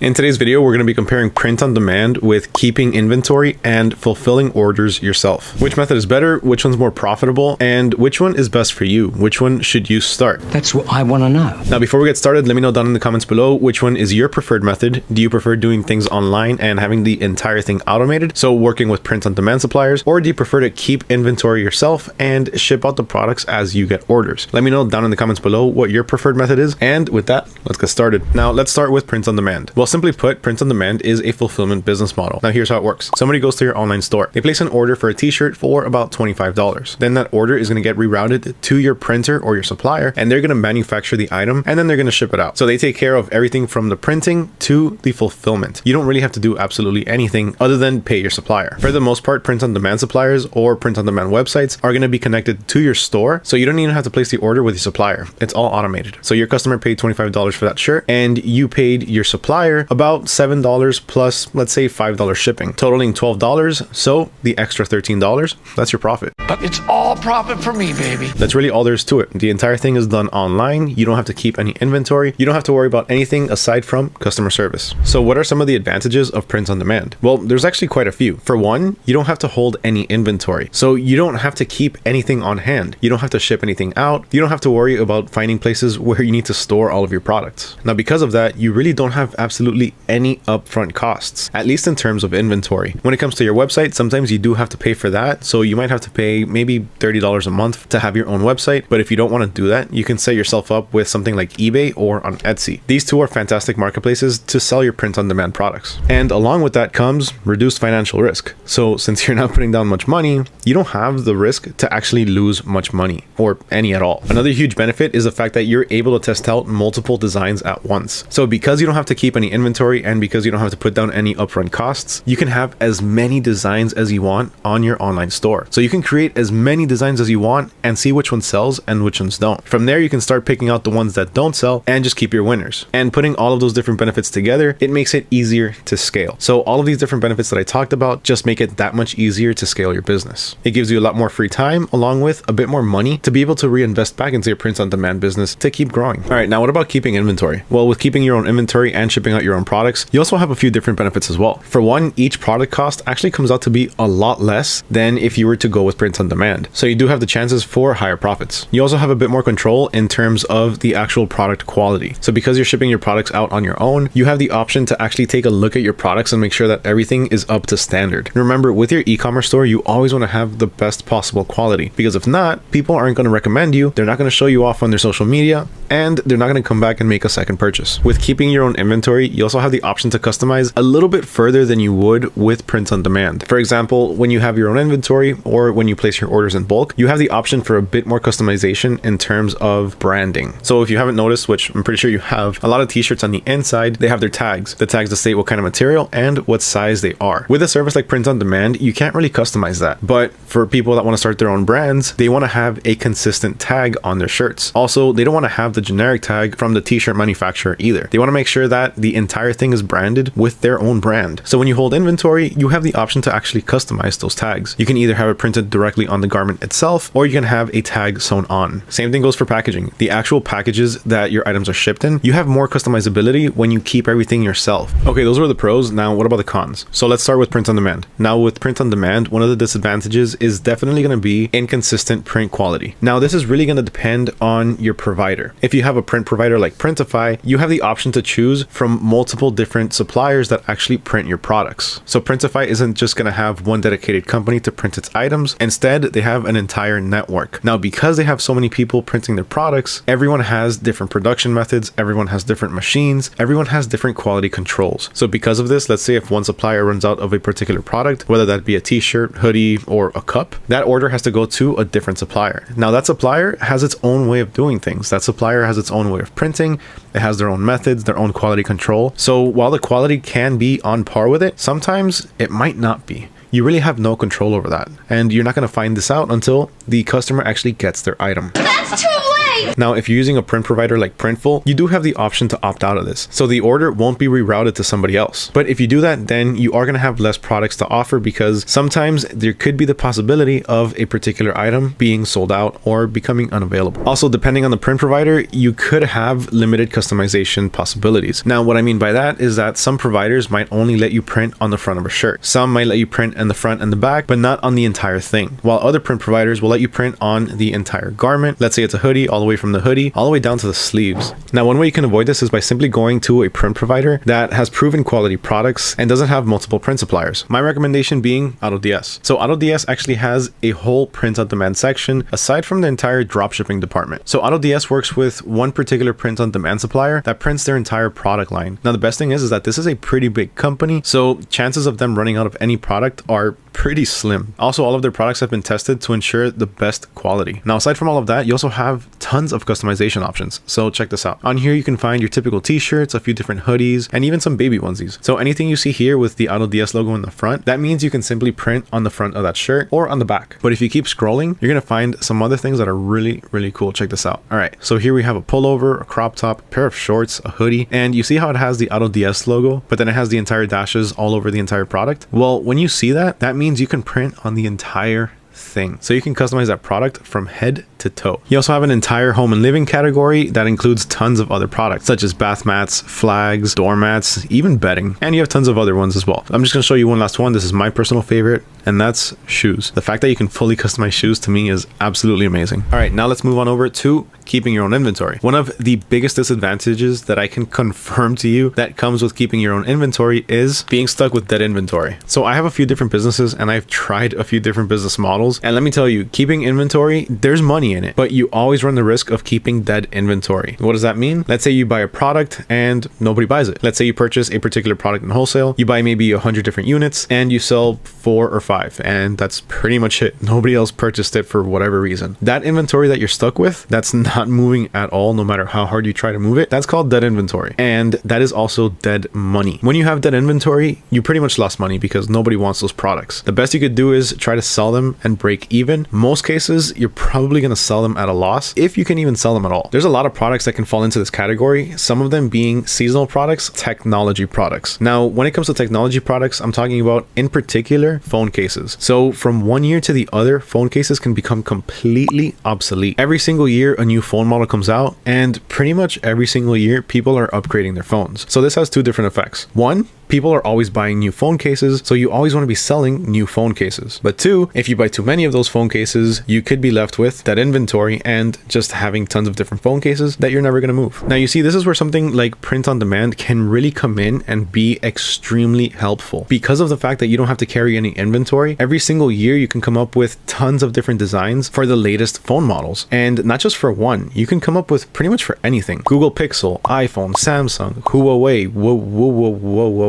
In today's video, we're going to be comparing print on demand with keeping inventory and fulfilling orders yourself. Which method is better, which one's more profitable, and which one is best for you? Which one should you start? That's what I want to know. Now, before we get started, let me know down in the comments below which one is your preferred method. Do you prefer doing things online and having the entire thing automated, so working with print on demand suppliers, or do you prefer to keep inventory yourself and ship out the products as you get orders? Let me know down in the comments below what your preferred method is, and with that, let's get started. Now, let's start with print on demand. Well, simply put, print on demand is a fulfillment business model. Now here's how it works. Somebody goes to your online store. They place an order for a t-shirt for about $25. Then that order is going to get rerouted to your printer or your supplier, and they're going to manufacture the item, and then they're going to ship it out. So they take care of everything from the printing to the fulfillment. You don't really have to do absolutely anything other than pay your supplier. For the most part, print on demand suppliers or print on demand websites are going to be connected to your store, so you don't even have to place the order with your supplier. It's all automated. So your customer paid $25 for that shirt, and you paid your supplier about $7 plus, let's say, $5 shipping, totaling $12. So the extra $13, that's your profit. But it's all profit for me, baby. That's really all there is to it. The entire thing is done online. You don't have to keep any inventory. You don't have to worry about anything aside from customer service. So what are some of the advantages of print on demand? Well, there's actually quite a few. For one, you don't have to hold any inventory. So you don't have to keep anything on hand. You don't have to ship anything out. You don't have to worry about finding places where you need to store all of your products. Now, because of that, you really don't have absolutely any upfront costs, at least in terms of inventory. When it comes to your website, sometimes you do have to pay for that. So you might have to pay maybe $30 a month to have your own website. But if you don't want to do that, you can set yourself up with something like eBay or on Etsy. These two are fantastic marketplaces to sell your print on demand products. And along with that comes reduced financial risk. So since you're not putting down much money, you don't have the risk to actually lose much money or any at all. Another huge benefit is the fact that you're able to test out multiple designs at once. So because you don't have to keep any inventory and because you don't have to put down any upfront costs, you can have as many designs as you want on your online store. So you can create as many designs as you want and see which one sells and which ones don't. From there, you can start picking out the ones that don't sell and just keep your winners. And putting all of those different benefits together, it makes it easier to scale. So all of these different benefits that I talked about just make it that much easier to scale your business. It gives you a lot more free time along with a bit more money to be able to reinvest back into your print on demand business to keep growing. All right, now what about keeping inventory? Well, with keeping your own inventory and shipping out your own products, you also have a few different benefits as well. For one, each product cost actually comes out to be a lot less than if you were to go with print on demand. So you do have the chances for higher profits. You also have a bit more control in terms of the actual product quality. So because you're shipping your products out on your own, you have the option to actually take a look at your products and make sure that everything is up to standard. And remember, with your e-commerce store, you always want to have the best possible quality, because if not, people aren't going to recommend you, they're not going to show you off on their social media, and they're not going to come back and make a second purchase. With keeping your own inventory, you also have the option to customize a little bit further than you would with print on demand. For example, when you have your own inventory or when you place your orders in bulk, you have the option for a bit more customization in terms of branding. So if you haven't noticed, which I'm pretty sure you have, a lot of t-shirts on the inside, they have their tags. The tags that state what kind of material and what size they are. With a service like print on demand, you can't really customize that. But for people that want to start their own brands, they want to have a consistent tag on their shirts. Also, they don't want to have the generic tag from the t-shirt manufacturer either. They want to make sure that the entire thing is branded with their own brand. So when you hold inventory, you have the option to actually customize those tags. You can either have it printed directly on the garment itself, or you can have a tag sewn on. Same thing goes for packaging. The actual packages that your items are shipped in, you have more customizability when you keep everything yourself. Okay, those were the pros. Now, what about the cons? So let's start with print on demand. Now, with print on demand, one of the disadvantages is definitely going to be inconsistent print quality. Now, this is really going to depend on your provider. If you have a print provider like Printify, you have the option to choose from multiple different suppliers that actually print your products. So Printify isn't just going to have one dedicated company to print its items. Instead, they have an entire network. Now, because they have so many people printing their products, everyone has different production methods, everyone has different machines, everyone has different quality controls. So because of this, let's say if one supplier runs out of a particular product, whether that be a t-shirt, hoodie, or a cup, that order has to go to a different supplier. Now, that supplier has its own way of doing things. That supplier has its own way of printing. It has their own methods, their own quality control. So while the quality can be on par with it, sometimes it might not be. You really have no control over that. And you're not going to find this out until the customer actually gets their item. That's too late! Now, if you're using a print provider like Printful, you do have the option to opt out of this. So the order won't be rerouted to somebody else. But if you do that, then you are going to have less products to offer because sometimes there could be the possibility of a particular item being sold out or becoming unavailable. Also, depending on the print provider, you could have limited customization possibilities. Now, what I mean by that is that some providers might only let you print on the front of a shirt. Some might let you print in the front and the back, but not on the entire thing. While other print providers will let you print on the entire garment. Let's say it's a hoodie, all the way from the hoodie, all the way down to the sleeves. Now, one way you can avoid this is by simply going to a print provider that has proven quality products and doesn't have multiple print suppliers. My recommendation being AutoDS. So AutoDS actually has a whole print on demand section aside from the entire dropshipping department. So AutoDS works with one particular print on demand supplier that prints their entire product line. Now, the best thing is that this is a pretty big company, so chances of them running out of any product are pretty slim. Also, all of their products have been tested to ensure the best quality. Now, aside from all of that, you also have tons of customization options. So check this out. On here, you can find your typical t-shirts, a few different hoodies, and even some baby onesies. So anything you see here with the AutoDS logo in the front, that means you can simply print on the front of that shirt or on the back. But if you keep scrolling, you're going to find some other things that are really, really cool. Check this out. All right. So here we have a pullover, a crop top, a pair of shorts, a hoodie, and you see how it has the AutoDS logo, but then it has the entire dashes all over the entire product. Well, when you see that, that means you can print on the entire thing. So you can customize that product from head to toe. You also have an entire home and living category that includes tons of other products such as bath mats, flags, doormats, even bedding, and you have tons of other ones as well. I'm just going to show you one last one. This is my personal favorite, and that's shoes. The fact that you can fully customize shoes to me is absolutely amazing. All right, now let's move on over to keeping your own inventory. One of the biggest disadvantages that I can confirm to you that comes with keeping your own inventory is being stuck with dead inventory. So I have a few different businesses and I've tried a few different business models, and let me tell you, keeping inventory, there's money in it, but you always run the risk of keeping dead inventory. What does that mean? Let's say you buy a product and nobody buys it. Let's say you purchase a particular product in wholesale, you buy maybe 100 different units and you sell 4 or 5, and that's pretty much it. Nobody else purchased it for whatever reason. That inventory that you're stuck with, that's not moving at all, no matter how hard you try to move it, that's called dead inventory. And that is also dead money. When you have dead inventory, you pretty much lost money because nobody wants those products. The best you could do is try to sell them and break even. Most cases, you're probably going to sell them at a loss, if you can even sell them at all. There's a lot of products that can fall into this category, some of them being seasonal products, technology products. Now, when it comes to technology products, I'm talking about in particular phone cases. So from one year to the other, phone cases can become completely obsolete. Every single year, a new phone model comes out, and pretty much every single year, people are upgrading their phones. So this has two different effects. One, people are always buying new phone cases, so you always want to be selling new phone cases. But two, if you buy too many of those phone cases, you could be left with that inventory and just having tons of different phone cases that you're never going to move. Now, you see, this is where something like print on demand can really come in and be extremely helpful. Because of the fact that you don't have to carry any inventory, every single year you can come up with tons of different designs for the latest phone models. And not just for one, you can come up with pretty much for anything. Google Pixel, iPhone, Samsung, Huawei,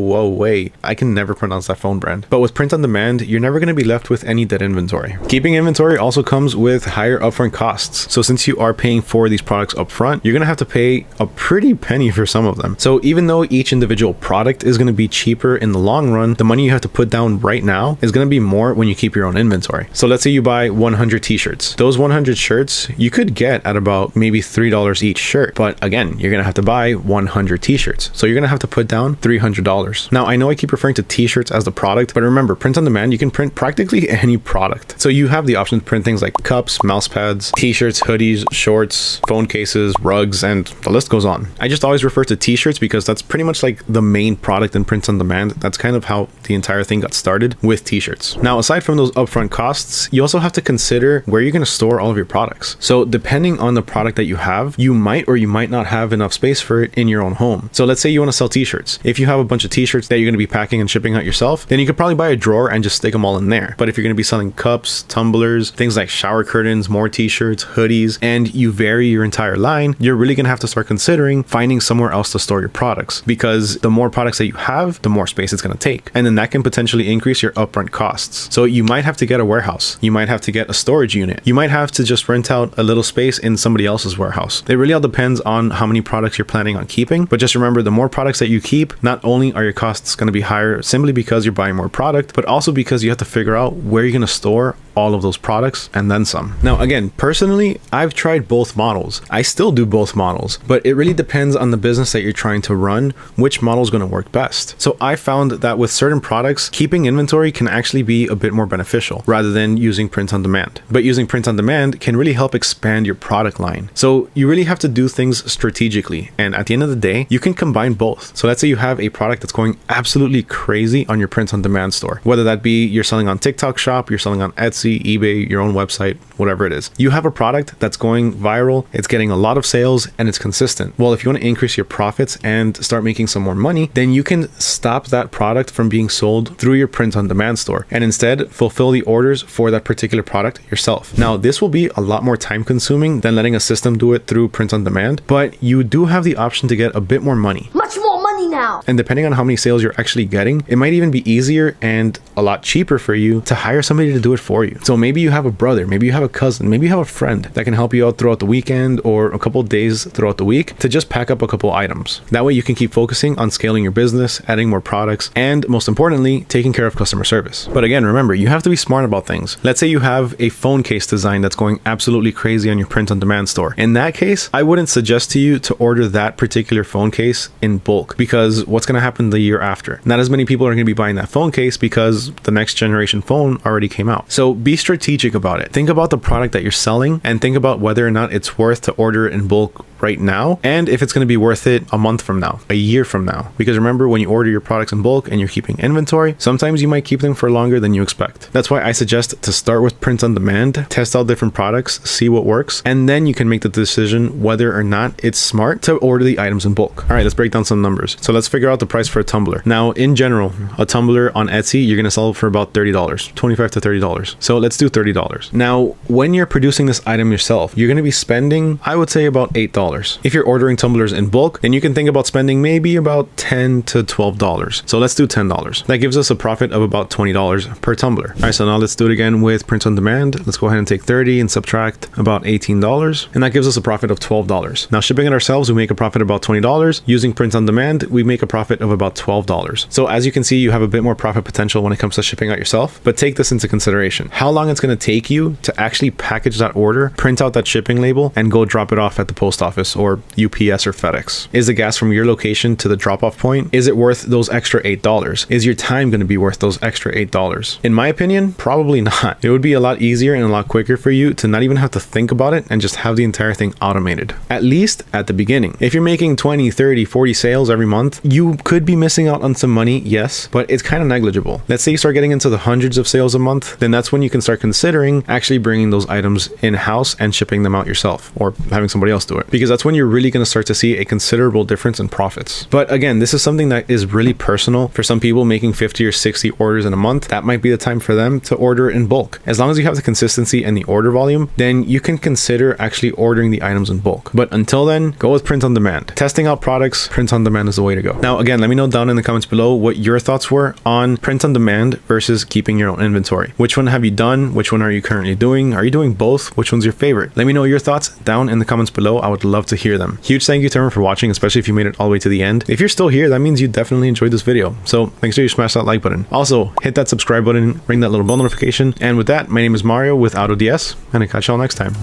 Huawei. I can never pronounce that phone brand. But with print on demand, you're never going to be left with any dead inventory. Keeping inventory also comes with higher upfront costs. So since you are paying for these products upfront, you're going to have to pay a pretty penny for some of them. So even though each individual product is going to be cheaper in the long run, the money you have to put down right now is going to be more when you keep your own inventory. So let's say you buy 100 t-shirts. Those 100 shirts you could get at about maybe $3 each shirt. But again, you're going to have to buy 100 t-shirts. So you're going to have to put down $300. Now, I know I keep referring to t-shirts as the product, but remember, print on demand, you can print practically any product. So you have the option to print things like cups, mouse pads, t-shirts, hoodies, shorts, phone cases, rugs, and the list goes on. I just always refer to t-shirts because that's pretty much like the main product in print on demand. That's kind of how the entire thing got started, with t-shirts. Now, aside from those upfront costs, you also have to consider where you're going to store all of your products. So depending on the product that you have, you might or you might not have enough space for it in your own home. So let's say you want to sell t-shirts. If you have a bunch of t-shirts that you're going to be packing and shipping out yourself, then you could probably buy a drawer and just stick them all in there. But if you're going to be selling cups, tumblers, things like shower curtains, more t-shirts, hoodies, and you vary your entire line, you're really going to have to start considering finding somewhere else to store your products, because the more products that you have, the more space it's going to take. And then that can potentially increase your upfront costs. So you might have to get a warehouse. You might have to get a storage unit. You might have to just rent out a little space in somebody else's warehouse. It really all depends on how many products you're planning on keeping. But just remember, the more products that you keep, not only are your costs going to be higher simply because you're buying more product, but also because you have to figure out where you're going to store all of those products and then some. Now, again, personally, I've tried both models. I still do both models, but it really depends on the business that you're trying to run, which model is going to work best. So I found that with certain products, keeping inventory can actually be a bit more beneficial rather than using print on demand. But using print on demand can really help expand your product line. So you really have to do things strategically. And at the end of the day, you can combine both. So let's say you have a product that's going absolutely crazy on your print on demand store, whether that be you're selling on TikTok shop, you're selling on Etsy, eBay, your own website, whatever it is. You have a product that's going viral, it's getting a lot of sales, and it's consistent. Well, if you want to increase your profits and start making some more money, then you can stop that product from being sold through your print on demand store and instead fulfill the orders for that particular product yourself. Now, this will be a lot more time consuming than letting a system do it through print on demand, but you do have the option to get a bit more money. Much more money now. And depending on how many sales you're actually getting, it might even be easier and a lot cheaper for you to hire somebody to do it for you. So maybe you have a brother, maybe you have a cousin, maybe you have a friend that can help you out throughout the weekend or a couple of days throughout the week to just pack up a couple items. That way you can keep focusing on scaling your business, adding more products, and most importantly, taking care of customer service. But again, remember, you have to be smart about things. Let's say you have a phone case design that's going absolutely crazy on your print on demand store. In that case, I wouldn't suggest to you to order that particular phone case in bulk, because what's going to happen the year after? Not as many people are going to be buying that phone case because the next generation phone already came out. So be strategic about it. Think about the product that you're selling and think about whether or not it's worth to order in bulk right now, and if it's going to be worth it a month from now, a year from now. Because remember, when you order your products in bulk and you're keeping inventory, sometimes you might keep them for longer than you expect. That's why I suggest to start with print on demand, test out different products, see what works, and then you can make the decision whether or not it's smart to order the items in bulk. All right, let's break down some numbers. So let's figure out the price for a tumbler. Now, in general, a tumbler on Etsy, you're going to sell for about $30, $25 to $30. So let's do $30. Now, when you're producing this item yourself, you're going to be spending, I would say, about $8. If you're ordering tumblers in bulk, then you can think about spending maybe about $10 to $12. So let's do $10. That gives us a profit of about $20 per tumbler. All right, so now let's do it again with print on demand. Let's go ahead and take 30 and subtract about $18, and that gives us a profit of $12. Now, shipping it ourselves, we make a profit of about $20. Using print on demand, we make a profit of about $12. So as you can see, you have a bit more profit potential when it comes to shipping out yourself, but take this into consideration. How long it's going to take you to actually package that order, print out that shipping label, and go drop it off at the post office or UPS or FedEx. Is the gas from your location to the drop-off point, is it worth those extra $8? Is your time going to be worth those extra $8? In my opinion, probably not. It would be a lot easier and a lot quicker for you to not even have to think about it and just have the entire thing automated, at least at the beginning. If you're making 20, 30, 40 sales every month, you could be missing out on some money, yes, but it's kind of negligible. Let's say you start getting into the hundreds of sales a month, then that's when you can start considering actually bringing those items in-house and shipping them out yourself or having somebody else do it, because that's when you're really going to start to see a considerable difference in profits. But again, this is something that is really personal. For some people making 50 or 60 orders in a month, that might be the time for them to order in bulk. As long as you have the consistency and the order volume, then you can consider actually ordering the items in bulk. But until then, go with print on demand. Testing out products, print on demand is the way to go. Now, again, let me know down in the comments below what your thoughts were on print on demand versus keeping your own inventory. Which one have you done? Which one are you currently doing? Are you doing both? Which one's your favorite? Let me know your thoughts down in the comments below. I would love to hear them. Huge thank you to everyone for watching, especially if you made it all the way to the end. If you're still here, that means you definitely enjoyed this video. So make sure you smash that like button. Also, hit that subscribe button, ring that little bell notification. And with that, my name is Mario with AutoDS, and I'll catch y'all next time.